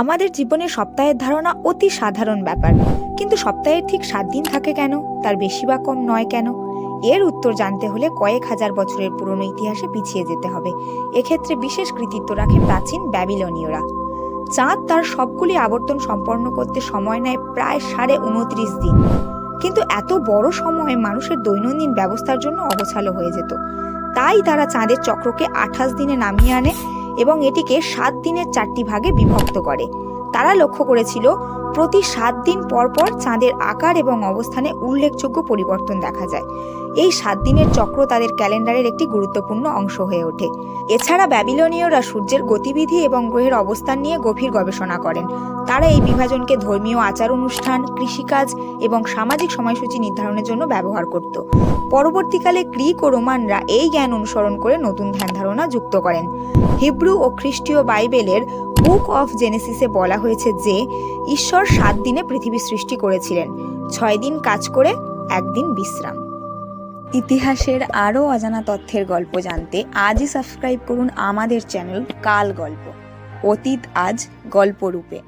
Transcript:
আমাদের জীবনে সপ্তাহের ধারণা অতি সাধারণ ব্যাপার, কিন্তু সপ্তাহের ঠিক 7 দিন থাকে কেন? তার বেশি বা কম নয় কেন? এর উত্তর জানতে হলে কয়েক হাজার বছরের পুরনো ইতিহাসে পিছিয়ে যেতে হবে। এক্ষেত্রে বিশেষ কৃতিত্ব রাখে প্রাচীন ব্যাবিলনীয়রা। চাঁদ তার সবগুলি আবর্তন সম্পন্ন করতে সময় নেয় প্রায় 29.5 দিন, কিন্তু এত বড় সময় মানুষের দৈনন্দিন ব্যবস্থার জন্য অগোছালো হয়ে যেত। তাই তারা চাঁদের চক্রকে 28 দিনে নামিয়ে আনে এবং এটিকে 7 দিনের 4টি ভাগে বিভক্ত করে। তারা লক্ষ্য করেছিল প্রতি 7 দিন পর পর চাঁদের আকার এবং অবস্থানে উল্লেখযোগ্য পরিবর্তন দেখা যায়। এই 7 দিনের চক্র তাদের ক্যালেন্ডারের একটি গুরুত্বপূর্ণ অংশ হয়ে ওঠে। এছাড়া ব্যাবিলনীয়রা সূর্যের গতিবিধি এবং গ্রহের অবস্থান নিয়ে গভীর গবেষণা করেন। তারা এই বিভাজনকে ধর্মীয় আচার অনুষ্ঠান, কৃষিকাজ এবং সামাজিক সময়সূচি নির্ধারণের জন্য ব্যবহার করত। পরবর্তীকালে গ্রিক ও রোমানরা এই জ্ঞান অনুসরণ করে নতুন ধ্যান ধারণা যুক্ত করেন। হিব্রু ও খ্রিস্টীয় বাইবেলের বুক অফ জেনেসিসে বলা হয়েছে যে ঈশ্বর 7 দিনে পৃথিবী সৃষ্টি করেছিলেন, 6 দিন কাজ করে 1 দিন বিশ্রাম। ইতিহাসের আরও অজানা তথ্যের গল্প জানতে আজই সাবস্ক্রাইব করুন আমাদের চ্যানেল কাল গল্প। অতীত আজ গল্পরূপে।